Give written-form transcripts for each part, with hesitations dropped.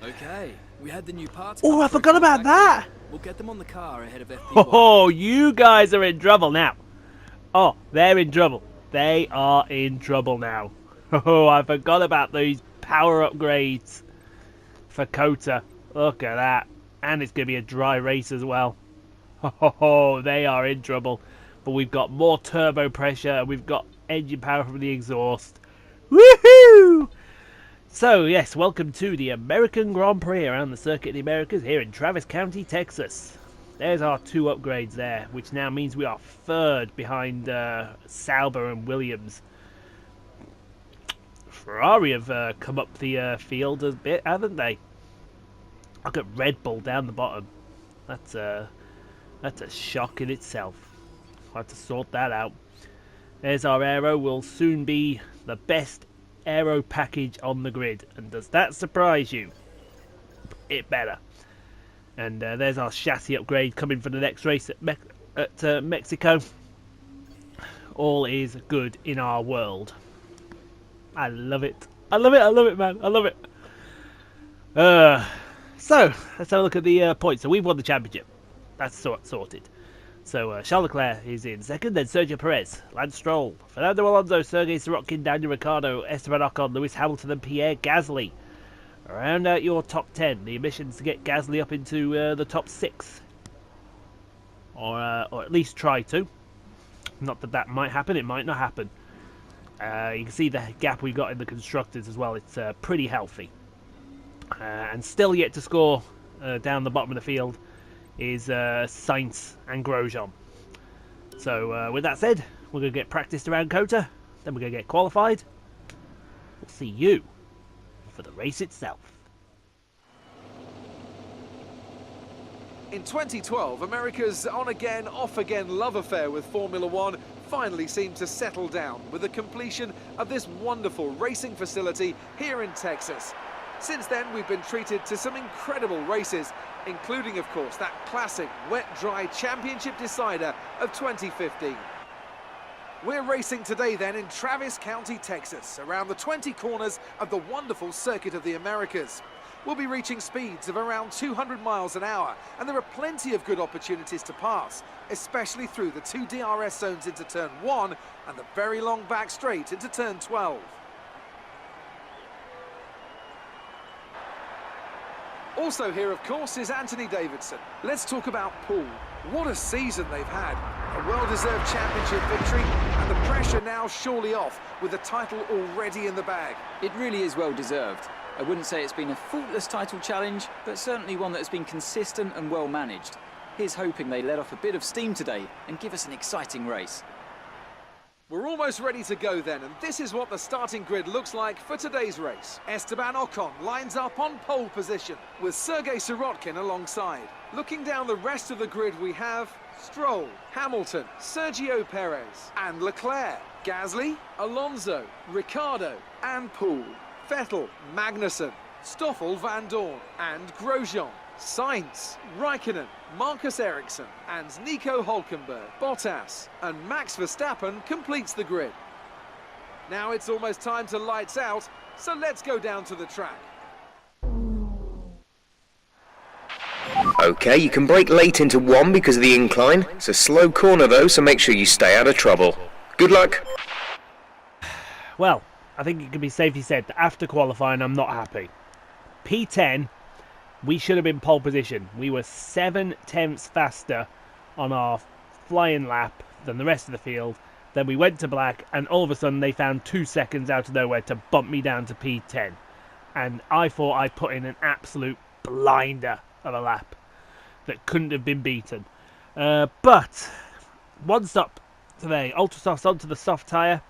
Okay, we had the new parts. Oh, I forgot about that. We'll get them on the car ahead of FP1. Oh, you guys are in trouble now. Oh, they're in trouble. They are in trouble now. Oh, I forgot about these power upgrades for Kota. Look at that. And it's going to be a dry race as well. Oh, they are in trouble. But we've got more turbo pressure and we've got engine power from the exhaust. Woohoo! So, yes, welcome to the American Grand Prix around the Circuit of the Americas here in Travis County, Texas. There's our two upgrades there, which now means we are third behind Sauber and Williams. Ferrari have come up the field a bit, haven't they? Look at Red Bull down the bottom. That's a shock in itself. I'll have to sort that out. There's our aero. Will soon be the best aero package on the grid. And does that surprise you? It better. And there's our chassis upgrade coming for the next race at Mexico. All is good in our world. I love it. I love it. I love it, man. I love it. So, let's have a look at the points. So, we've won the championship. That's sorted. So, Charles Leclerc is in second. Then Sergio Perez, Lance Stroll, Fernando Alonso, Sergei Sirotkin, Daniel Ricciardo, Esteban Ocon, Lewis Hamilton and Pierre Gasly. Round out your top 10. The ambitions to get Gasly up into the top 6. Or at least try to. Not that that might happen. It might not happen. You can see the gap we got in the constructors as well. It's pretty healthy. And still yet to score down the bottom of the field is Sainz and Grosjean. So with that said, we're going to get practiced around Kota. Then we're going to get qualified. We'll see you for the race itself. In 2012, America's on-again, off-again love affair with Formula One finally seemed to settle down with the completion of this wonderful racing facility here in Texas. Since then, we've been treated to some incredible races, including, of course, that classic wet-dry championship decider of 2015. We're racing today then in Travis County, Texas, around the 20 corners of the wonderful Circuit of the Americas. We'll be reaching speeds of around 200 miles an hour, and there are plenty of good opportunities to pass, especially through the two DRS zones into turn 1 and the very long back straight into turn 12. Also here, of course, is Anthony Davidson. Let's talk about Paul. What a season they've had. A well-deserved championship victory, and the pressure now surely off, with the title already in the bag. It really is well-deserved. I wouldn't say it's been a faultless title challenge, but certainly one that has been consistent and well-managed. Here's hoping they let off a bit of steam today and give us an exciting race. We're almost ready to go then, and this is what the starting grid looks like for today's race. Esteban Ocon lines up on pole position, with Sergei Sirotkin alongside. Looking down the rest of the grid, we have Stroll, Hamilton, Sergio Perez, and Leclerc, Gasly, Alonso, Ricciardo, and Poole, Vettel, Magnussen, Stoffel Van Dorn, and Grosjean. Sainz, Raikkonen, Marcus Ericsson and Nico Hülkenberg, Bottas and Max Verstappen completes the grid. Now it's almost time to lights out, so let's go down to the track. Okay, you can brake late into 1 because of the incline. It's a slow corner though, so make sure you stay out of trouble. Good luck. Well, I think it can be safely said that after qualifying I'm not happy. P10, we should have been pole position. We were 7/10 faster on our flying lap than the rest of the field. Then we went to black, and all of a sudden they found 2 seconds out of nowhere to bump me down to P10. And I thought I put in an absolute blinder of a lap that couldn't have been beaten. But one stop today. Ultra softs onto the soft tyre.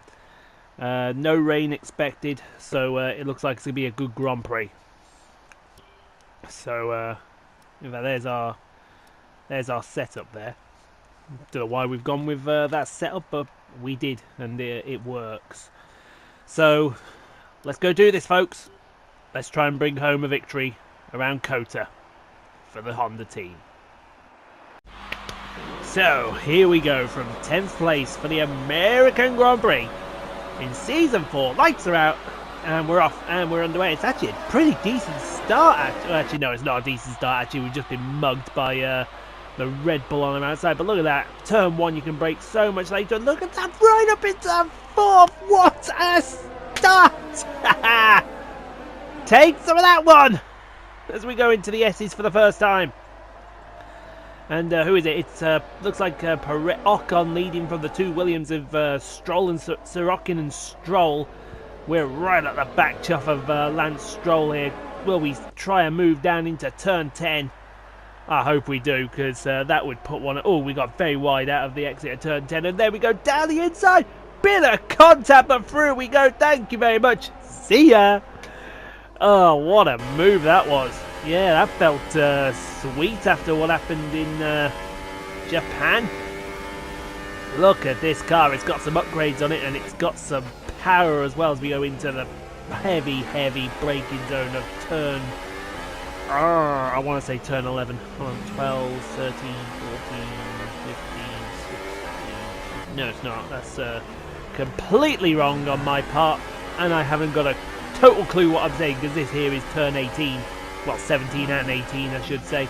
No rain expected, so it looks like it's going to be a good Grand Prix. So there's our setup there. Don't know why we've gone with that setup, but we did, and it works. So let's go do this, folks. Let's try and bring home a victory around Kota for the Honda team. So here we go from 10th place for the American Grand Prix in Season 4. Lights are out, And we're off, and we're underway. It's actually a pretty decent start. Actually, no, it's not a decent start. Actually, we've just been mugged by the Red Bull on the outside. But look at that. Turn 1, you can brake so much later. Look at that, right up into 4th. What a start! Take some of that one as we go into the S's for the first time. And who is it? It's looks like Ocon leading from the 2 Williams of Stroll and Sorokin and Stroll. We're right at the back chuff of Lance Stroll here. Will we try and move down into turn 10? I hope we do, because that would put one... Oh, we got very wide out of the exit of turn 10. And there we go, down the inside. Bit of contact, but through we go. Thank you very much. See ya. Oh, what a move that was. Yeah, that felt sweet after what happened in Japan. Look at this car. It's got some upgrades on it, and it's got some power as well as we go into the heavy braking zone of turn... I want to say turn 11. Hold on, 12, 13, 14, 15, 16... No, it's not. That's completely wrong on my part, and I haven't got a total clue what I'm saying, because this here is turn 18. Well, 17 and 18, I should say.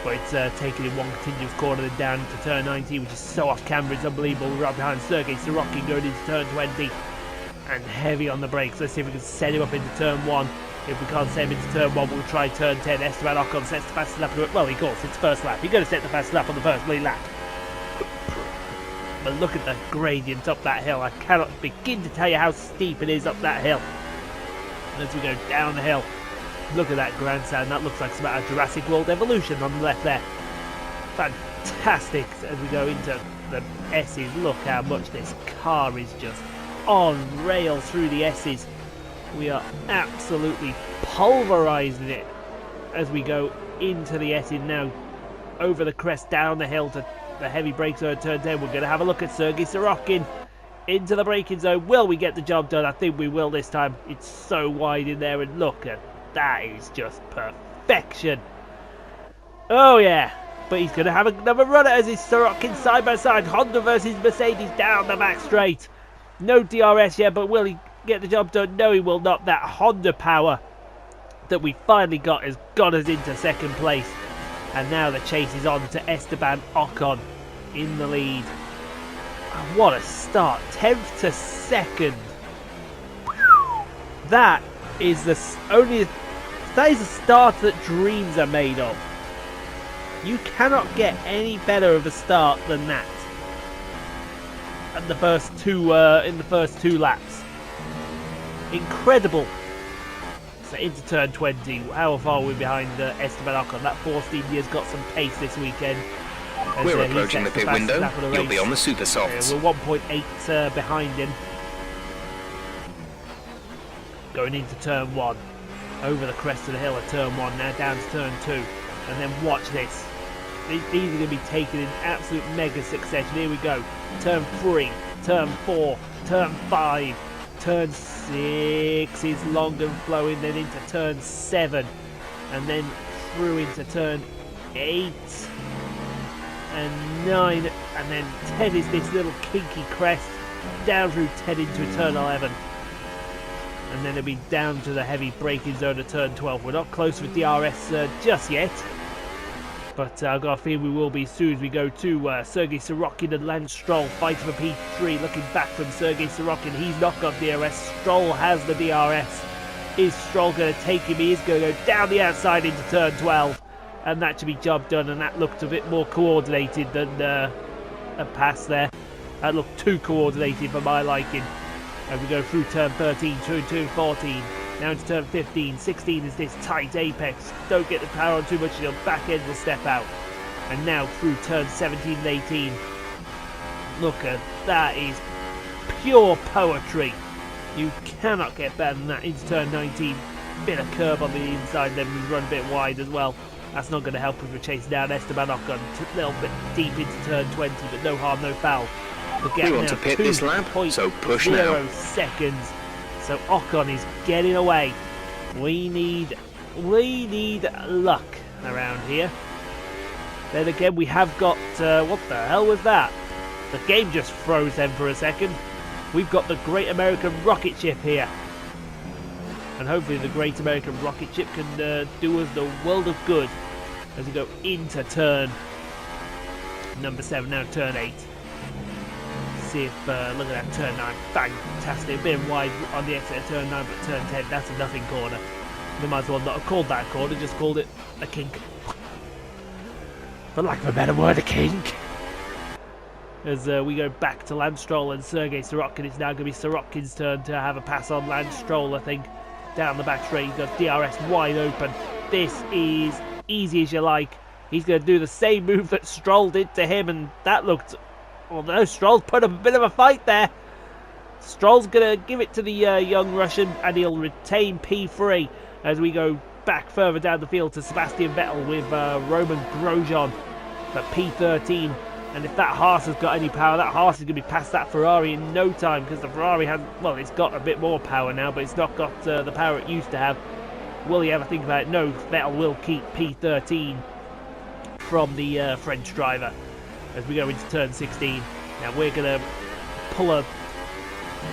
But it's taken in one continuous corner, then down into turn 19, which is so off camera, it's unbelievable. We're right behind Sergei Sorokin going into turn 20. And heavy on the brakes. Let's see if we can set him up into turn 1. If we can't set him into turn 1, we'll try turn 10. Esteban Ocon sets the fastest lap. Well, of course, it's first lap. You're going to set the fastest lap on the first lap. But look at the gradient up that hill. I cannot begin to tell you how steep it is up that hill. As we go down the hill, look at that grandstand. That looks like some out of Jurassic World Evolution on the left there. Fantastic. As we go into the S's, look how much this car is just on rails through the S's. We are absolutely pulverising it as we go into the S's now. Over the crest, down the hill to the heavy brake zone, turn 10. We're going to have a look at Sergei Sorokin into the braking zone. Will we get the job done? I think we will this time. It's so wide in there, and look at that. Is just perfection. Oh yeah. But he's going to have another run at us. Is Sorokin side by side. Honda versus Mercedes down the back straight. No DRS yet, but will he get the job done? No, he will not. That Honda power that we finally got has got us into second place. And now the chase is on to Esteban Ocon in the lead. What a start. 10th to 2nd. That is the start that dreams are made of. You cannot get any better of a start than that. At the first two in the first 2 laps. Incredible. So into turn 20. How far are we behind Esteban Ocon? That Force India's got some pace this weekend. We're approaching the pit window. You'll be on the super softs. We're 1.8 behind him. Going into turn 1. Over the crest of the hill at turn 1. Now down to turn 2. And then watch this. These are going to be taken in absolute mega succession. Here we go. Turn 3, turn 4, turn 5, turn 6 is long and flowing, then into turn 7, and then through into turn 8 and 9, and then 10 is this little kinky crest, down through 10 into turn 11. And then it'll be down to the heavy braking zone of turn 12. We're not close with DRS just yet. But I've got a feeling we will be soon as we go to Sergei Sorokin and Lance Stroll fighting for P3. Looking back from Sergei Sorokin, he's not got DRS. Stroll has the DRS. Is Stroll going to take him? He is going to go down the outside into turn 12. And that should be job done. And that looked a bit more coordinated than a pass there. That looked too coordinated for my liking. And we go through turn 13, through turn 14. Down to turn 15, 16 is this tight apex. Don't get the power on too much, you'll back end the step out. And now through turn 17 and 18. Look at that, is pure poetry. You cannot get better than that. Into turn 19, bit of curve on the inside, then we run a bit wide as well. That's not going to help us with chasing down Esteban Ocon. A little bit deep into turn 20, but no harm, no foul. We want to pit this lap, so push now. 0 seconds. So Ocon is getting away. We need luck around here. Then again, we have got what the hell was that? The game just froze then for a second. We've got the Great American Rocketship here. And hopefully the Great American Rocketship can do us the world of good as we go into turn number 7, now turn 8. See if, look at that, turn 9, fantastic, a bit wide on the exit of turn 9, but turn 10, that's a nothing corner. They might as well not have called that a corner, just called it a kink. For lack of a better word, a kink. As we go back to Lance Stroll and Sergei Sorokin, it's now going to be Sorokin's turn to have a pass on Lance Stroll, I think. Down the back straight, he's got DRS wide open. This is easy as you like. He's going to do the same move that Stroll did to him, and that looked... Well, no, Stroll's put up a bit of a fight there. Stroll's going to give it to the young Russian, and he'll retain P3 as we go back further down the field to Sebastian Vettel with Roman Grosjean for P13. And if that Haas has got any power, that Haas is going to be past that Ferrari in no time, because the Ferrari has, well, it's got a bit more power now, but it's not got the power it used to have. Will you ever think about it? No, Vettel will keep P13 from the French driver as we go into turn 16. Now we're going to pull a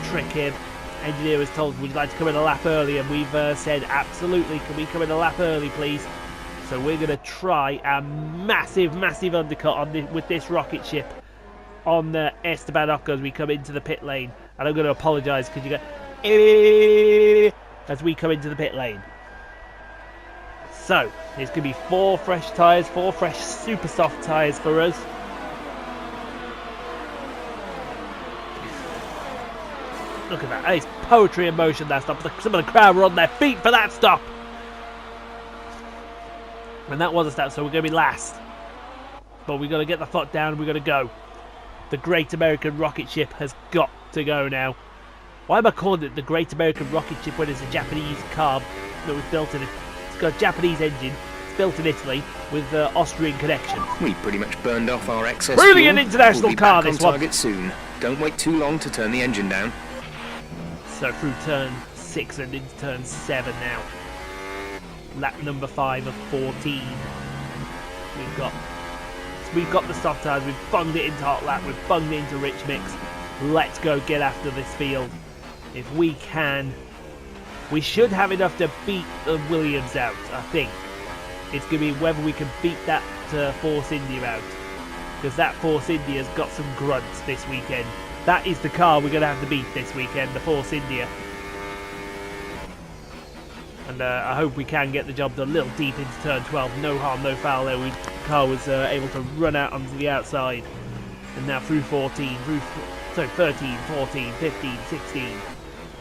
trick here. Engineer has told us we'd like to come in a lap early, and we've said absolutely, can we come in a lap early please? So we're going to try a massive undercut on with this rocket ship on Esteban Ocon as we come into the pit lane. And I'm going to apologise because you go as we come into the pit lane. So there's going to be 4 fresh tyres, 4 fresh super soft tyres for us. Look at that, it's poetry in motion, that stop. Some of the crowd were on their feet for that stop. And that was a stop, so we're going to be last. But we've got to get the foot down and we've got to go. The Great American Rocketship has got to go now. Why am I calling it the Great American Rocketship when it's a Japanese car that was built in it? It's got a Japanese engine, it's built in Italy with Austrian connection. We pretty much burned off our excess Really fuel. an international We'll be car, back this on one. target soon. Don't wait too long to turn the engine down. So through turn 6 and into turn 7 now. Lap number 5 of 14. We've got the soft tyres, we've bunged it into hot lap, we've bunged it into rich mix. Let's go get after this field. If we can, we should have enough to beat the Williams out, I think. It's going to be whether we can beat that Force India out. Because that Force India's got some grunts this weekend. That is the car we're going to have to beat this weekend, the Force India. And I hope we can get the job done a little deep into turn 12. No harm, no foul there. The car was able to run out onto the outside. And now through 13, 13, 14, 15, 16.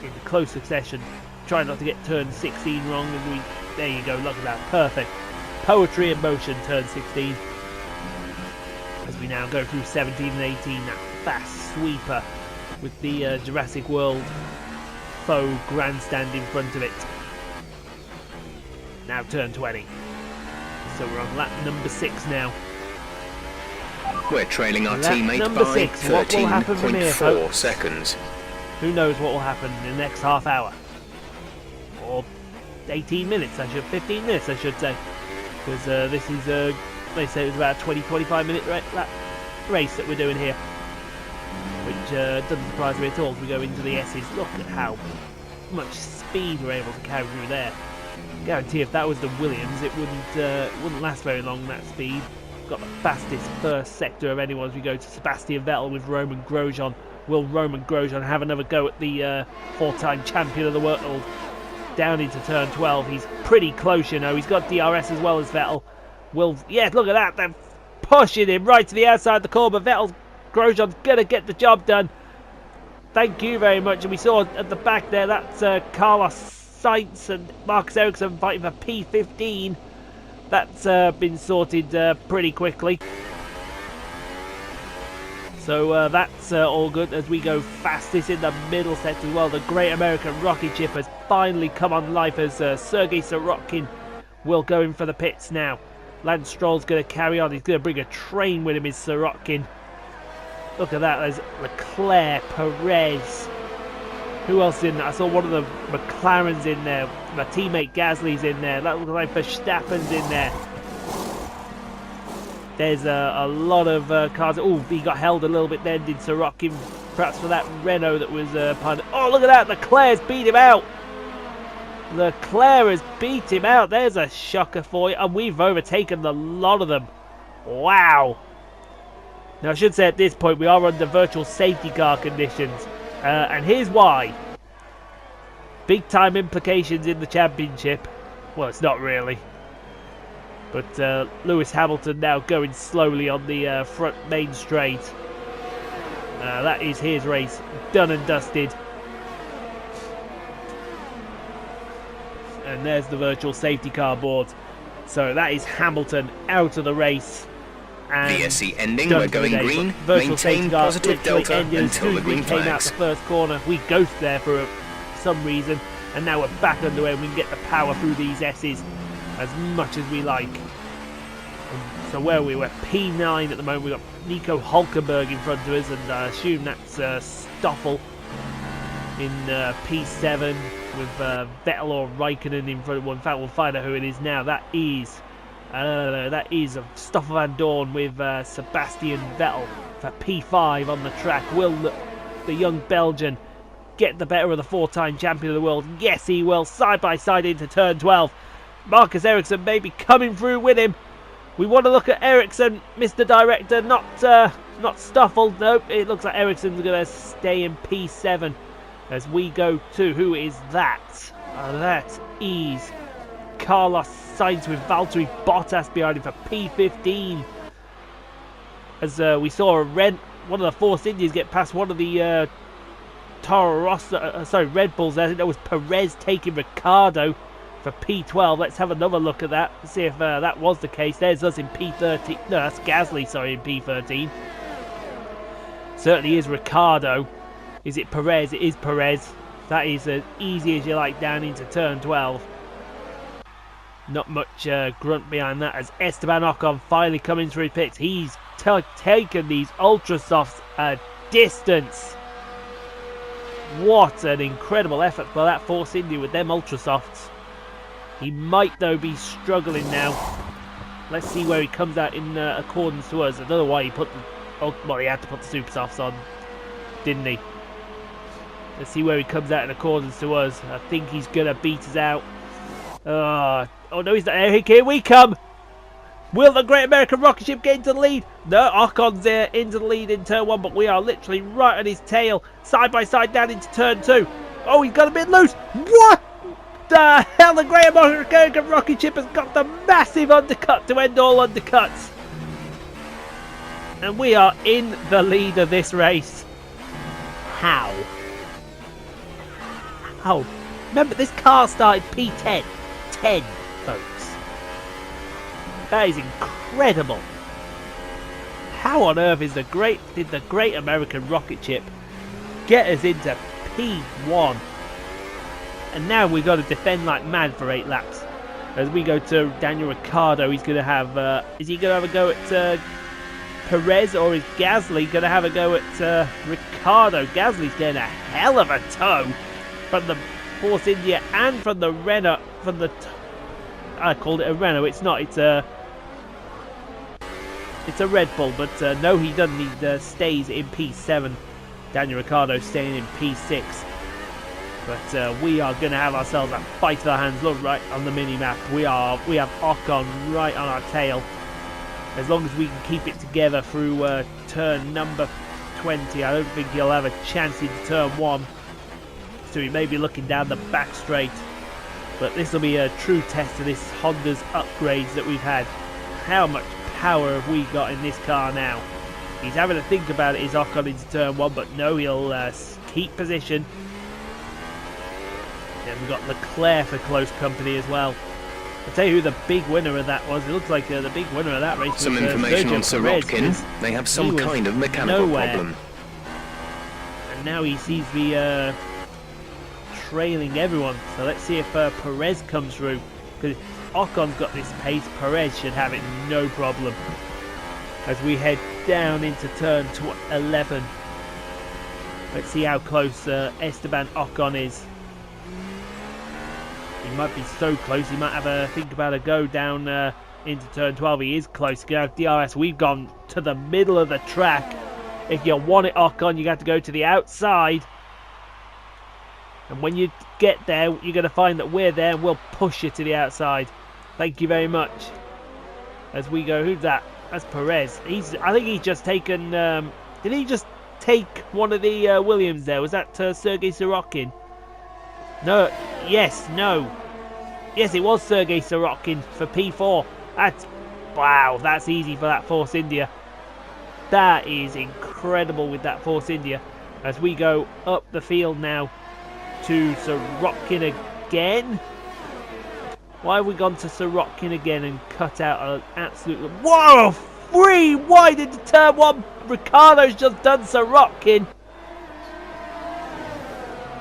In close succession. Try not to get turn 16 wrong. And there you go, look at that. Perfect. Poetry in motion, turn 16. As we now go through 17 and 18, that fast sweeper with the Jurassic World faux grandstand in front of it. Now turn 20. So we're on lap number 6 now. We're trailing our Lap teammate number by 6. What will happen from here, 13.4 folks? seconds. Who knows what will happen in the next half hour? Or 18 minutes, 15 minutes I should say. Because this is, they say it was about a 20-25 minute race that we're doing here. Which doesn't surprise me at all as we go into the S's. Look at how much speed we're able to carry through there. Guarantee if that was the Williams, it wouldn't last very long, that speed. Got the fastest first sector of anyone as we go to Sebastian Vettel with Roman Grosjean. Will Roman Grosjean have another go at the 4-time champion of the world? Down into turn 12. He's pretty close, you know. He's got DRS as well as Vettel. Yeah, look at that. They're pushing him right to the outside of the corner. Vettel's Grosjean's going to get the job done. Thank you very much. And we saw at the back there, that's Carlos Sainz and Marcus Ericsson fighting for P15. That's been sorted pretty quickly. So that's all good as we go fastest in the middle set as well. The Great American Rocketship has finally come on life as Sergei Sorokin will go in for the pits now. Lance Stroll's going to carry on. He's going to bring a train with him, is Sorokin. Look at that. There's Leclerc, Perez. Who else is in there? I saw one of the McLarens in there. My teammate Gasly's in there. That looks like Verstappen's in there. There's a lot of cars. Oh, he got held a little bit then, did Sorokin? Perhaps for that Renault that was behind. Oh, look at that. Leclerc's beat him out. Leclerc has beat him out. There's a shocker for you. And we've overtaken a lot of them. Wow. Now, I should say at this point, we are under virtual safety car conditions. And here's why. Big time implications in the championship. Well, it's not really. But Lewis Hamilton now going slowly on the front main straight. That is his race. Done and dusted. And there's the virtual safety car board. So that is Hamilton out of the race. And VSC ending, we're going green. Maintain positive delta until the green came out flags. the first corner. We ghosted there for some reason. And now we're back underway and we can get the power through these S's as much as we like. So where we were, P9 at the moment. We've got Nico Hulkenberg in front of us, and I assume that's Stoffel in P7 with Vettel or Raikkonen in front of one. In fact, we'll find out who it is now. That is Stoffel Van Dorn with Sebastian Vettel for P5 on the track. Will the young Belgian get the better of the four-time champion of the world? Yes, he will. Side by side into turn 12. Marcus Ericsson may be coming through with him. We want to look at Ericsson, Mr. Director, not Stoffel. Nope, it looks like Ericsson's going to stay in P7 as we go to, who is that? That is Carlos Sainz with Valtteri Bottas behind him for P15. As we saw one of the Force Indians get past one of the Toro Rosso, Red Bulls. I think that was Perez taking Ricciardo for P12. Let's have another look at that, see if that was the case. There's us in P13. No, that's Gasly, sorry, in P13. Certainly is Ricciardo. Is it Perez? It is Perez. That is as easy as you like down into turn 12. Not much grunt behind that as Esteban Ocon finally coming through pits. He's taken these ultra softs a distance. What an incredible effort by that Force India with them ultra softs. He might, though, be struggling now. Let's see where he comes out in accordance to us. I don't know why he put the... Oh, well, he had to put the super softs on, didn't he? Let's see where he comes out in accordance to us. I think he's going to beat us out. Oh, no, he's not. Here we come. Will the Great American Rocketship get into the lead? No, Ocon's there into the lead in turn 1, but we are literally right on his tail. Side by side down into turn 2. Oh, he's got a bit loose. What the hell? The Great American Rocketship has got the massive undercut to end all undercuts. And we are in the lead of this race. How? How? Remember, this car started P10. 10, folks. That is incredible. How on earth did the Great American Rocketship get us into P1? And now we've got to defend like mad for 8 laps. As we go to Daniel Ricciardo, he's going to have... is he going to have a go at Perez, or is Gasly going to have a go at Ricciardo? Gasly's getting a hell of a tow from the Force India and from the Renault. I called it a Renault. It's not. It's a Red Bull. But no, he doesn't. He stays in P7. Daniel Ricciardo staying in P6. But we are going to have ourselves a fight for our hands. Look right on the mini map. We have Ocon right on our tail. As long as we can keep it together through turn number 20, I don't think he'll have a chance into turn 1. So he may be looking down the back straight. But this will be a true test of this Honda's upgrades that we've had. How much power have we got in this car now? He's having to think about it, is Ocon into turn 1, but no, he'll keep position. And we've got Leclerc for close company as well. I'll tell you who the big winner of that was. It looks like the big winner of that race was Some information on Sir Rodkin. They have some kind of mechanical problem. And now he sees the trailing everyone. So let's see if Perez comes through. Because Ocon's got this pace, Perez should have it no problem. As we head down into turn 11. Let's see how close Esteban Ocon is. He might be so close, he might have a think about a go down into turn 12. He is close. Get out DRS. We've gone to the middle of the track. If you want it, Ocon, you got to go to the outside. And when you get there, you're going to find that we're there and we'll push you to the outside. Thank you very much. As we go, who's that? That's Perez. I think he's just taken... did he just take one of the Williams there? Was that Sergei Sorokin? No. Yes, no. Yes, it was Sergei Sorokin for P4. Wow, that's easy for that Force India. That is incredible with that Force India. As we go up the field now to Sorokin again. Why have we gone to Sorokin again and cut out an absolute... Whoa! 3 wide into turn 1. Ricciardo's just done Sorokin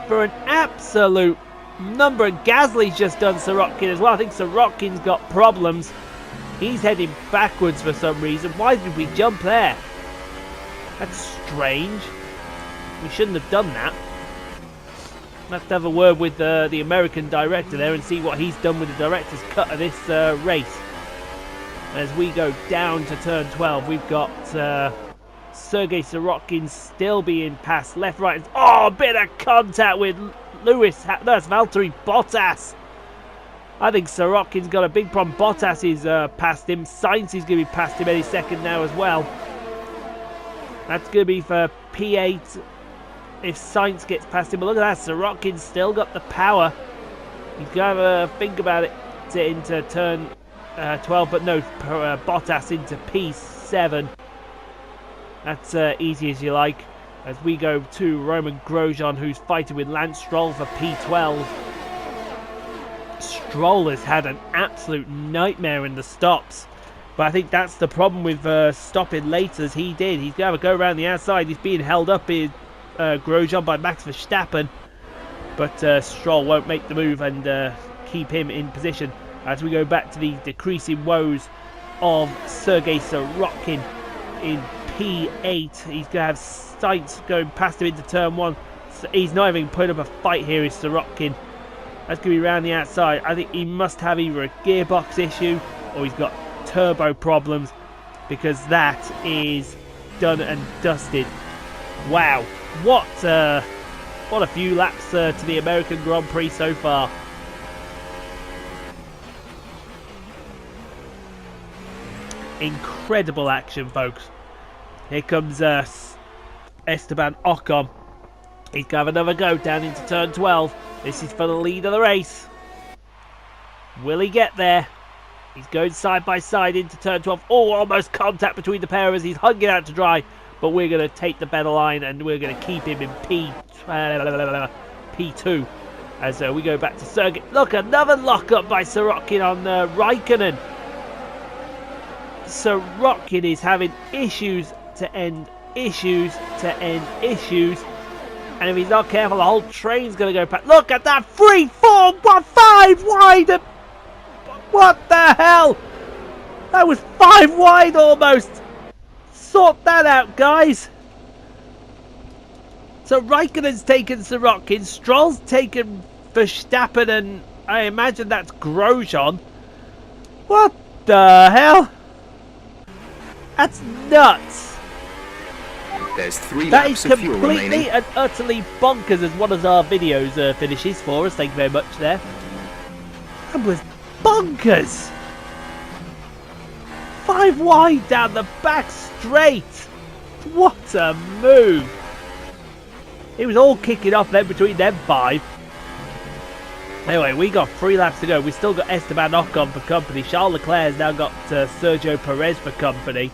for an absolute number. And Gasly's just done Sorokin as well. I think Sorokin's got problems. He's heading backwards for some reason. Why did we jump there? That's strange. We shouldn't have done that. Let's have a word with the American director there and see what he's done with the director's cut of this race. As we go down to turn 12, we've got Sergei Sorokin still being passed left, right. Oh, a bit of contact with Lewis. That's Valtteri Bottas. I think Sorokin's got a big problem. Bottas is past him. Sainz is going to be past him any second now as well. That's going to be for P8 if Sainz gets past him. But look at that, Sorokin's still got the power. He's going to have a think about it into turn 12, but no, Bottas into P7. That's easy as you like. As we go to Roman Grosjean, who's fighting with Lance Stroll for P12. Stroll has had an absolute nightmare in the stops. But I think that's the problem with stopping late as he did. He's going to have a go around the outside. He's being held up in Grosjean by Max Verstappen. But Stroll won't make the move and keep him in position. As we go back to the decreasing woes of Sergei Sorokin in P8. He's going to have Sainz going past him into turn 1. So he's not even putting up a fight here, is Sorokin. That's going to be around the outside. I think he must have either a gearbox issue or he's got turbo problems, because that is done and dusted. Wow, what a few laps to the American Grand Prix so far. Incredible action, folks. Here comes Esteban Ocon. He's going to have another go down into turn 12. This is for the lead of the race. Will he get there? He's going side by side into turn 12. Oh, almost contact between the pair as he's hung it out to dry. But we're going to take the better line and we're going to keep him in P2. As we go back to Sergei. Look, another lock-up by Sorokin on Raikkonen. Sorokin is having issues to end issues to end issues. And if he's not careful, the whole train's going to go past. Look at that! 3, 4, 1, 5 wide! What the hell? That was 5 wide almost! Sort that out, guys! So Raikkonen's taken Sorokin, Stroll's taken Verstappen, and I imagine that's Grosjean. What the hell? That's nuts! There's 3 that laps is of fuel remaining. Completely and utterly bonkers, as one of our videos finishes for us. Thank you very much there. That was bonkers! 5 wide down the back straight! What a move! It was all kicking off then between them 5. Anyway, we got 3 laps to go. We still got Esteban Ocon for company. Charles Leclerc has now got Sergio Perez for company.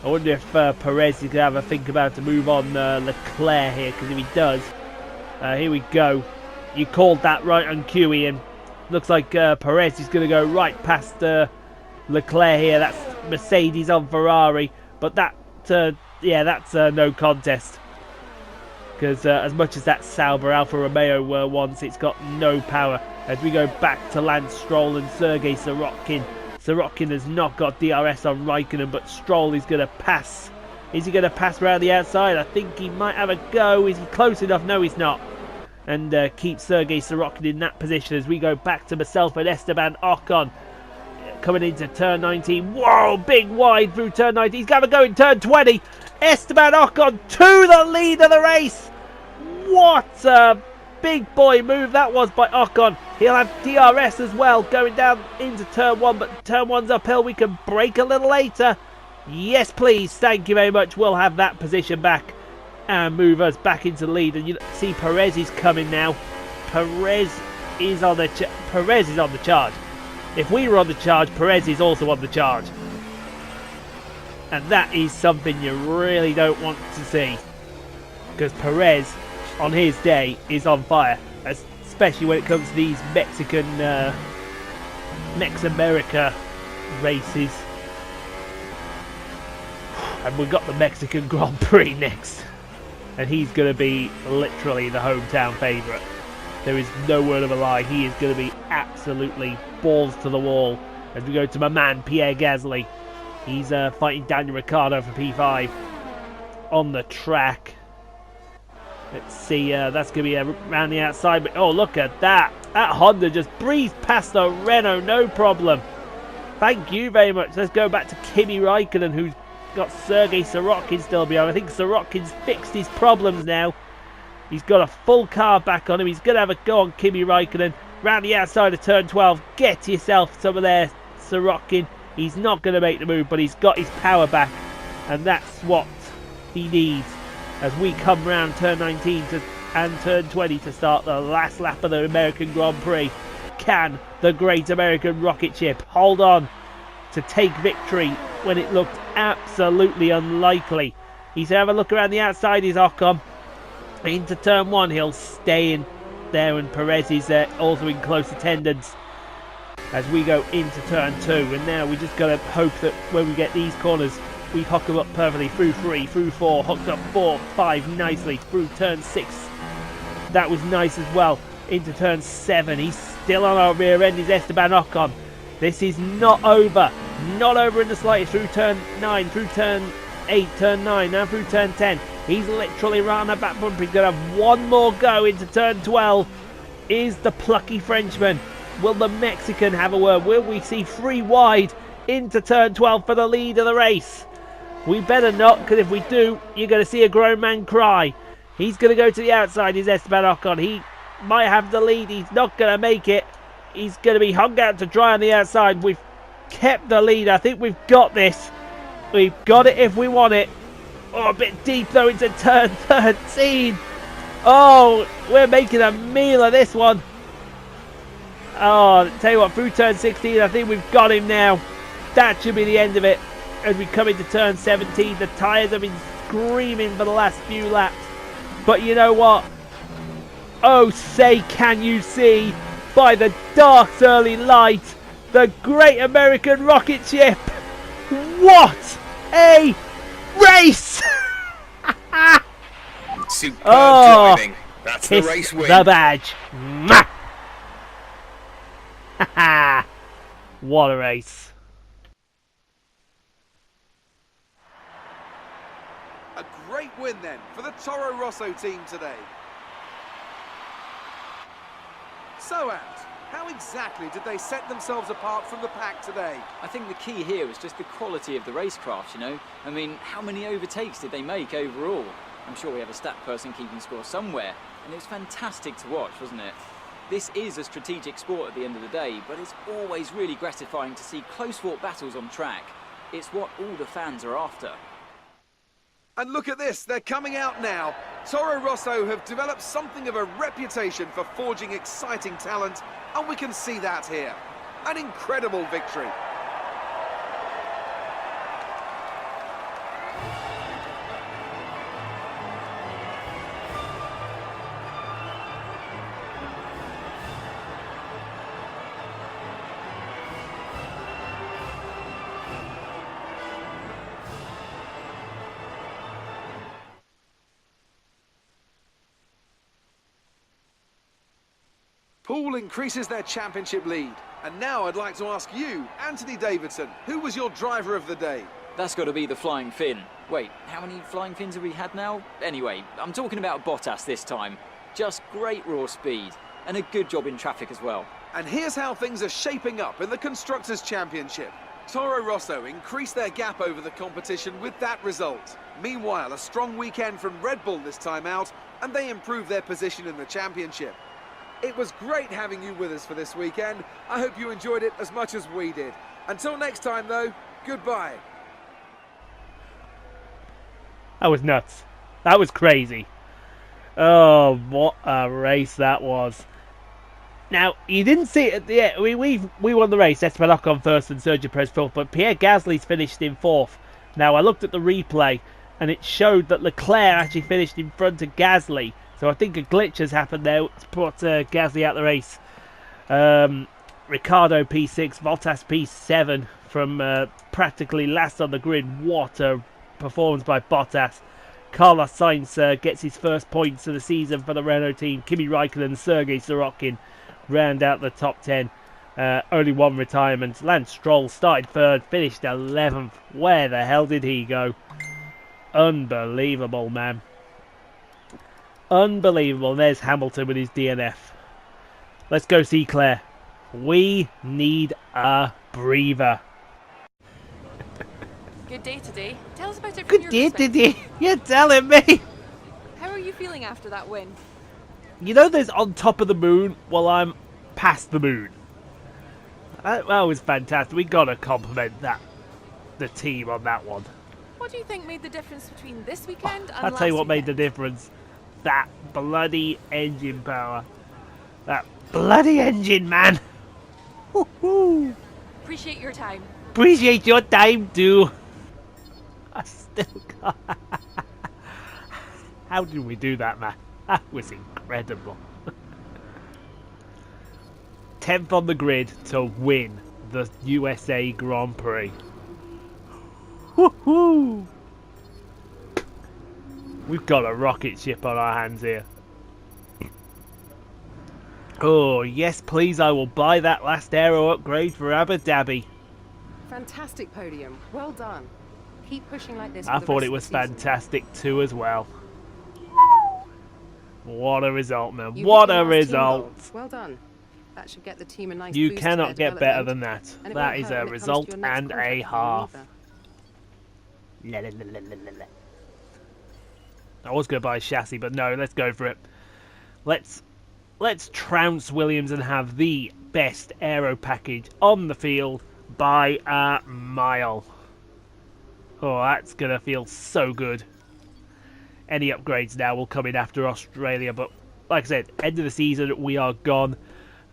I wonder if Perez is going to have a think about to move on Leclerc here, because if he does, here we go. You called that right on cue, Ian. Looks like Perez is going to go right past Leclerc here. That's Mercedes on Ferrari, but that, yeah, that's no contest. Because as much as that Sauber Alfa Romeo wants, it's got no power. As we go back to Lance Stroll and Sergei Sorokin. Sorokin has not got DRS on Raikkonen, but Stroll is going to pass. Is he going to pass around the outside? I think he might have a go. Is he close enough? No, he's not. And keep Sergei Sorokin in that position as we go back to myself and Esteban Ocon. Coming into turn 19. Whoa, big wide through turn 19. He's going to go in turn 20. Esteban Ocon to the lead of the race. What a big boy move that was by Ocon. He'll have DRS as well going down into turn 1, but turn 1's uphill. We can brake a little later. Yes, please. Thank you very much. We'll have that position back and move us back into the lead. And you see Perez is coming now. Perez is on the charge. If we were on the charge, Perez is also on the charge. And that is something you really don't want to see. Because Perez, on his day, is on fire. Especially when it comes to these Mex-America races. And we've got the Mexican Grand Prix next. And he's going to be literally the hometown favourite. There is no word of a lie. He is going to be absolutely balls to the wall. As we go to my man, Pierre Gasly. He's fighting Daniel Ricciardo for P5 on the track. Let's see, that's going to be around the outside. But, oh, look at that. That Honda just breezed past the Renault, no problem. Thank you very much. Let's go back to Kimi Raikkonen, who's got Sergei Sorokin still behind. I think Sorokin's fixed his problems now. He's got a full car back on him. He's going to have a go on Kimi Raikkonen. Round the outside of turn 12. Get yourself some of there, Sorokin. He's not going to make the move, but he's got his power back. And that's what he needs as we come round turn 19 and turn 20 to start the last lap of the American Grand Prix. Can the great American rocket ship hold on to take victory when it looked absolutely unlikely? He's going to have a look around the outside. He's Ocon. Into turn 1, he'll stay in there, and Perez is also in close attendance as we go into turn 2. And now we just got to hope that when we get these corners, we hook them up perfectly through 3, through 4, hooked up 4, 5 nicely through turn 6. That was nice as well. Into turn 7, he's still on our rear end, is Esteban Ocon. This is not over. Not over in the slightest. Through turn 9, through turn 8, turn 9, now through turn 10. He's literally right on the back bumper. He's going to have one more go into turn 12. Is the plucky Frenchman. Will the Mexican have a word? Will we see 3 wide into turn 12 for the lead of the race? We better not, because if we do, you're going to see a grown man cry. He's going to go to the outside, is Esteban Ocon. He might have the lead. He's not going to make it. He's going to be hung out to dry on the outside. We've kept the lead. I think we've got this. We've got it if we want it. Oh, a bit deep though into turn 13. Oh, we're making a meal of this one. Oh, tell you what, through turn 16, I think we've got him now. That should be the end of it. As we come into turn 17, the tyres have been screaming for the last few laps. But you know what? Oh, say can you see by the dark's early light the great American rocket ship. What a race! Superb Oh, driving. That's the kiss race win. the badge. Mwah! What a race. A great win then for the Toro Rosso team today. So, Ant, how exactly did they set themselves apart from the pack today? I think the key here was just the quality of the racecraft, you know. I mean, how many overtakes did they make overall? I'm sure we have a stat person keeping score somewhere, and it was fantastic to watch, wasn't it? This is a strategic sport at the end of the day, but it's always really gratifying to see close-fought battles on track. It's what all the fans are after. And look at this, they're coming out now. Toro Rosso have developed something of a reputation for forging exciting talent, and we can see that here. An incredible victory. Poole increases their championship lead. And now I'd like to ask you, Anthony Davidson, who was your driver of the day? That's got to be the Flying Finn. Wait, how many Flying Fins have we had now? Anyway, I'm talking about Bottas this time. Just great raw speed, and a good job in traffic as well. And here's how things are shaping up in the Constructors' Championship. Toro Rosso increased their gap over the competition with that result. Meanwhile, a strong weekend from Red Bull this time out, and they improved their position in the championship. It was great having you with us for this weekend. I hope you enjoyed it as much as we did. Until next time, though, goodbye. That was nuts. That was crazy. Oh, what a race that was. Now, you didn't see it at the end. We won the race. Esteban Ocon first and Sergio Perez fourth, but Pierre Gasly's finished in fourth. Now, I looked at the replay, and it showed that Leclerc actually finished in front of Gasly. So I think a glitch has happened there to put Gasly out the race. Ricciardo P6, Bottas P7 from practically last on the grid. What a performance by Bottas. Carlos Sainz gets his first points of the season for the Renault team. Kimi Raikkonen and Sergei Sorokin round out the top 10. Only one retirement. Lance Stroll started third, finished 11th. Where the hell did he go? Unbelievable, man. Unbelievable. There's Hamilton with his DNF. Let's go see Claire. We need a breather. Good day today. Tell us about it from your Good day perspective. today. You're telling me. How are you feeling after that win? You know there's on top of the moon? Well, I'm past the moon. That was fantastic. We got to compliment the team on that one. What do you think made the difference between this weekend and I'll last tell you what made the weekend? difference. That bloody engine power. That bloody engine, man. Woo-hoo. Appreciate your time. Appreciate your time, too. I still can't. How did we do that, man? That was incredible. 10th on the grid to win the USA Grand Prix. Woohoo! We've got a rocket ship on our hands here. Oh, yes, please, I will buy that last aero upgrade for Abu Dhabi. Fantastic podium. Well done. Keep pushing like this. I for the thought rest it of was the season. fantastic too as well. What a result, man. You What hit the a last team result. goal. Well done. That should get the team a nice You boost to cannot their get better development, than that. and it That won't is hurt a when it comes to result your next and a contract half. renewal either. La, la, la, la, la, la. I was going to buy a chassis, but no, let's go for it. Let's trounce Williams and have the best aero package on the field by a mile. Oh, that's going to feel so good. Any upgrades now will come in after Australia, but like I said, end of the season, we are gone.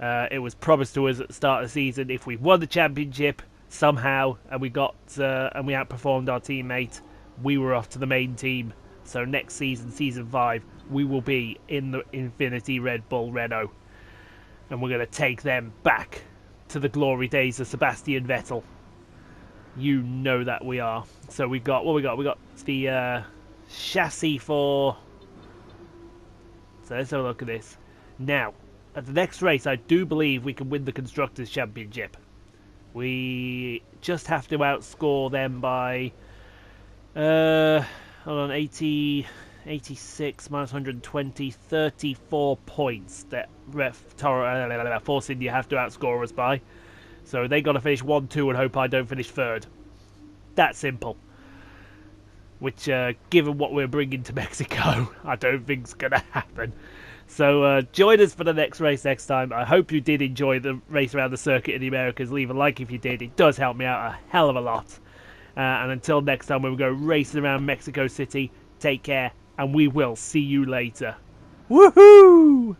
It was promised to us at the start of the season, if we won the championship somehow and we got and we outperformed our teammate, we were off to the main team. So next season, season 5, we will be in the Infinity Red Bull Renault, and we're going to take them back to the glory days of Sebastian Vettel. You know that we are. So we got what we got. We got the chassis for. So let's have a look at this. Now, at the next race, I do believe we can win the Constructors' Championship. We just have to outscore them by, hold on, 86 minus 120, 34 points that Force India have to outscore us by. So they got to finish 1-2 and hope I don't finish third. That simple. Which, given what we're bringing to Mexico, I don't think's going to happen. So join us for the next race next time. I hope you did enjoy the race around the circuit in the Americas. Leave a like if you did. It does help me out a hell of a lot. And until next time when we go racing around Mexico City, take care, and we will see you later. Woohoo!